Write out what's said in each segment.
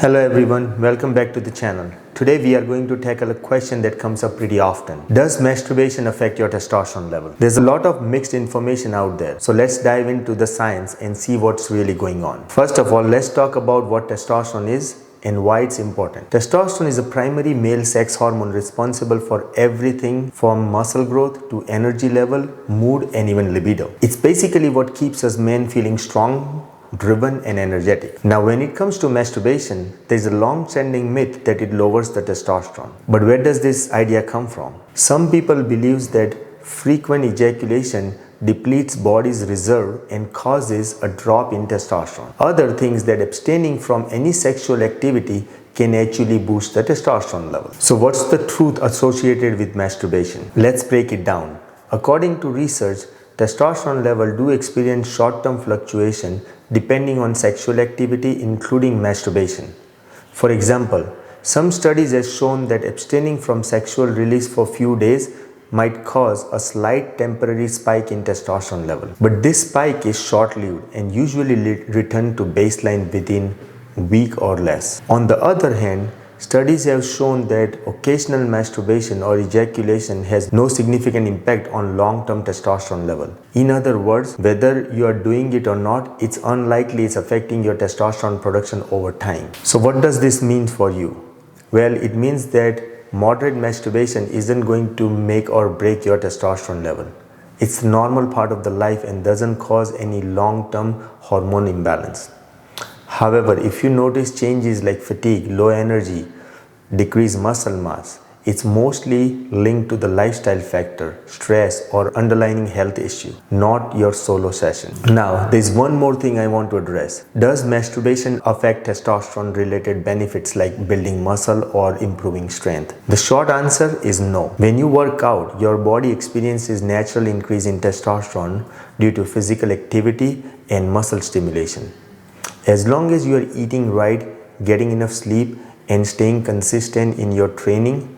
Hello everyone, welcome back to the channel. Today we are going to tackle a question that comes up pretty often. Does masturbation affect your testosterone level? There's a lot of mixed information out there, so let's dive into the science and see what's really going on. First of all, let's talk about what testosterone is and why it's important. Testosterone is a primary male sex hormone responsible for everything from muscle growth to energy level, mood, and even libido. It's basically what keeps us men feeling strong, driven, and energetic. Now, when it comes to masturbation, there's a long-standing myth that it lowers the testosterone. But where does this idea come from? Some people believe that frequent ejaculation depletes body's reserve and causes a drop in testosterone. Others think that abstaining from any sexual activity can actually boost the testosterone level. So what's the truth associated with masturbation? Let's break it down. According to research, testosterone level do experience short-term fluctuation depending on sexual activity, including masturbation. For example, some studies have shown that abstaining from sexual release for few days might cause a slight temporary spike in testosterone level. But this spike is short-lived and usually return to baseline within a week or less. On the other hand, studies have shown that occasional masturbation or ejaculation has no significant impact on long-term testosterone level. In other words, whether you are doing it or not, it's unlikely it's affecting your testosterone production over time. So what does this mean for you? Well, it means that moderate masturbation isn't going to make or break your testosterone level. It's a normal part of the life and doesn't cause any long-term hormone imbalance. However, if you notice changes like fatigue, low energy, decreased muscle mass, it's mostly linked to the lifestyle factor, stress, or underlying health issue, not your solo session. Now, there's one more thing I want to address. Does masturbation affect testosterone related benefits like building muscle or improving strength? The short answer is no. When you work out, your body experiences natural increase in testosterone due to physical activity and muscle stimulation. As long as you are eating right, getting enough sleep, and staying consistent in your training,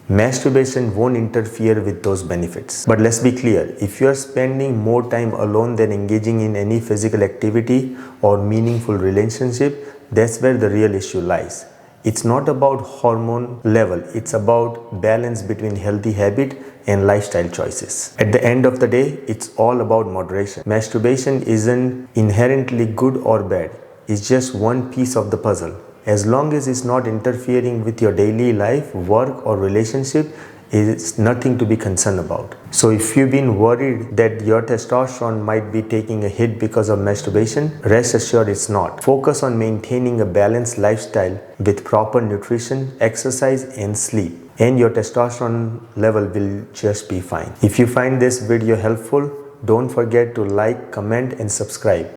masturbation won't interfere with those benefits. But let's be clear, if you are spending more time alone than engaging in any physical activity or meaningful relationship, that's where the real issue lies. It's not about hormone level, it's about balance between healthy habit and lifestyle choices. At the end of the day, it's all about moderation. Masturbation isn't inherently good or bad. It's just one piece of the puzzle. As long as it's not interfering with your daily life, work, or relationship, it's nothing to be concerned about. So if you've been worried that your testosterone might be taking a hit because of masturbation, rest assured it's not. Focus on maintaining a balanced lifestyle with proper nutrition, exercise, and sleep, and your testosterone level will just be fine. If you find this video helpful, don't forget to like, comment, and subscribe.